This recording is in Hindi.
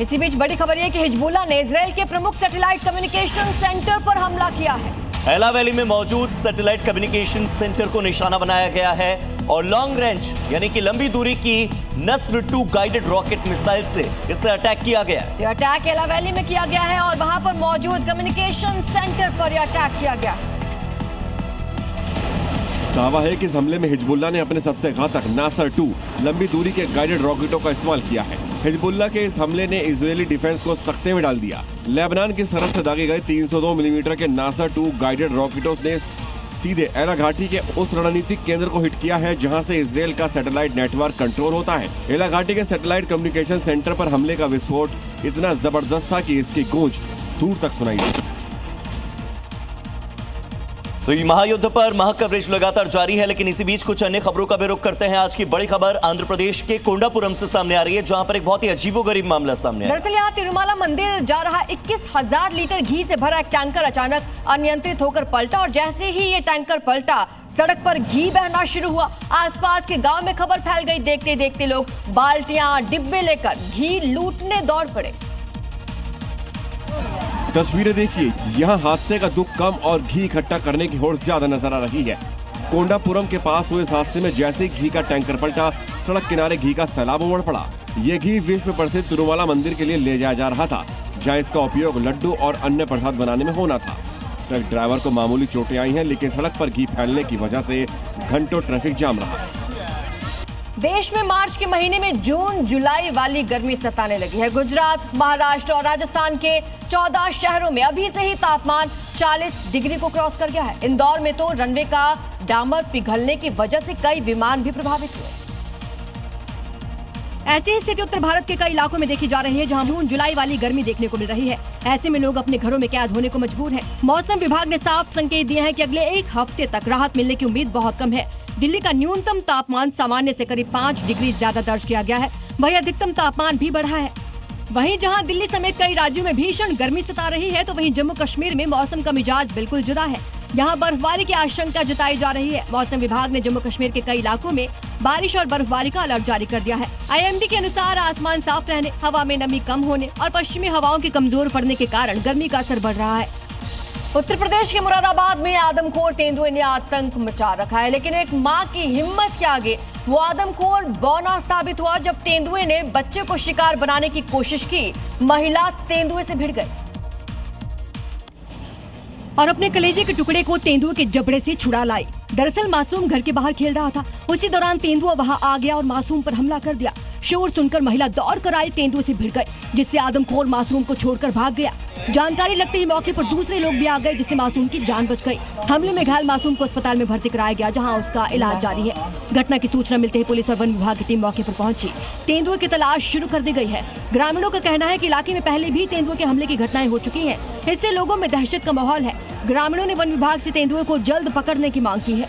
इसी बीच बड़ी खबर यह कि हिजबुल्लाह ने इजराइल के प्रमुख सैटेलाइट कम्युनिकेशन सेंटर पर हमला किया है। एला वैली में मौजूद सैटेलाइट कम्युनिकेशन सेंटर को निशाना बनाया गया है और लॉन्ग रेंज यानी कि लंबी दूरी की नस्र 2 गाइडेड रॉकेट मिसाइल से इसे अटैक किया गया है। यह अटैक एला वैली में किया गया है और वहां पर मौजूद कम्युनिकेशन सेंटर पर यह अटैक किया गया है। दावा है कि इस हमले में हिजबुल्लाह ने अपने सबसे घातक नासर 2 लंबी दूरी के गाइडेड रॉकेटों का इस्तेमाल किया है। हिजबुल्लाह के इस हमले ने इजरायली डिफेंस को सख्ते में डाल दिया। लेबनान की सरहद से दागे गए 302 मिलीमीटर के नासर 2 गाइडेड रॉकेटों ने सीधे एला घाटी के उस रणनीतिक केंद्र को हिट किया है जहां से इजरायल का सैटेलाइट नेटवर्क कंट्रोल होता है। एला घाटी के सैटेलाइट कम्युनिकेशन सेंटर पर हमले का विस्फोट इतना जबरदस्त था कि इसकी गूंज दूर तक सुनाई दी। तो ये महायुद्ध पर महा कवरेज लगातार जारी है, लेकिन इसी बीच कुछ अन्य खबरों का भी रुख करते हैं। आज की बड़ी खबर आंध्र प्रदेश के कोंडापुरम से सामने आ रही है, जहां पर एक बहुत ही अजीबोगरीब मामला सामने आया। दरअसल यहाँ तिरुमाला मंदिर जा रहा 21,000 लीटर घी से भरा एक टैंकर अचानक अनियंत्रित होकर पलटा और जैसे ही ये टैंकर पलटा सड़क पर घी बहना शुरू हुआ। आसपास के गांव में खबर फैल गई। देखते देखते लोग बाल्टियां डिब्बे लेकर घी लूटने दौड़ पड़े। तस्वीरें देखिए, यहाँ हादसे का दुख कम और घी इकट्ठा करने की होड़ ज्यादा नजर आ रही है। कोंडापुरम के पास हुए इस हादसे में जैसे ही घी का टैंकर पलटा, सड़क किनारे घी का सैलाब उमड़ पड़ा। ये घी विश्व प्रसिद्ध तिरुमाला मंदिर के लिए ले जाया जा रहा था, जहाँ इसका उपयोग लड्डू और अन्य प्रसाद बनाने में होना था। ट्रक ड्राइवर को मामूली चोटें आई हैं, लेकिन सड़क पर घी फैलने की वजह से घंटों ट्रैफिक जाम रहा। देश में मार्च के महीने में जून जुलाई वाली गर्मी सताने लगी है। गुजरात, महाराष्ट्र और राजस्थान के 14 शहरों में अभी से ही तापमान 40 डिग्री को क्रॉस कर गया है। इंदौर में तो रनवे का डामर पिघलने की वजह से कई विमान भी प्रभावित हुए। ऐसी ही स्थिति उत्तर भारत के कई इलाकों में देखी जा रही है, जहां जून जुलाई वाली गर्मी देखने को मिल रही है। ऐसे में लोग अपने घरों में कैद होने को मजबूर हैं। मौसम विभाग ने साफ संकेत दिए हैं कि अगले एक हफ्ते तक राहत मिलने की उम्मीद बहुत कम है। दिल्ली का न्यूनतम तापमान सामान्य से करीब 5 डिग्री ज्यादा दर्ज किया गया है। वहीं अधिकतम तापमान भी बढ़ा है। वहीं जहां दिल्ली समेत कई राज्यों में भीषण गर्मी सता रही है, तो वहीं जम्मू कश्मीर में मौसम का मिजाज बिल्कुल जुदा है। यहां बर्फबारी की आशंका जताई जा रही है। मौसम विभाग ने जम्मू कश्मीर के कई इलाकों में बारिश और बर्फबारी का अलर्ट जारी कर दिया है। IMD के अनुसार आसमान साफ रहने, हवा में नमी कम होने और पश्चिमी हवाओं के कमजोर पड़ने के कारण गर्मी का असर बढ़ रहा है। उत्तर प्रदेश के मुरादाबाद में आदमखोर तेंदुए ने आतंक मचा रखा है, लेकिन एक मां की हिम्मत के आगे वो आदमखोर बौना साबित हुआ जब तेंदुए ने बच्चे को शिकार बनाने की कोशिश की। महिला तेंदुए से भिड़ गई और अपने कलेजे के टुकड़े को तेंदुए के जबड़े से छुड़ा लाई। दरअसल मासूम घर के बाहर खेल रहा था। उसी दौरान तेंदुआ वहां आ गया और मासूम पर हमला कर दिया। शोर सुनकर महिला दौड़ कर आई तेंदुए से भिड़ गई, जिससे आदमखोर मासूम को छोड़कर भाग गया। जानकारी लगते ही मौके पर दूसरे लोग भी आ गए, जिससे मासूम की जान बच गई। हमले में घायल मासूम को अस्पताल में भर्ती कराया गया, जहां उसका इलाज जारी है। घटना की सूचना मिलते ही पुलिस और वन विभाग की टीम मौके पर पहुंची। तेंदुए की तलाश शुरू कर दी गई है। ग्रामीणों का कहना है कि इलाके में पहले भी तेंदुए के हमले की घटनाएं हो चुकी हैं। इससे लोगों में दहशत का माहौल है। ग्रामीणों ने वन विभाग से तेंदुए को जल्द पकड़ने की मांग की है।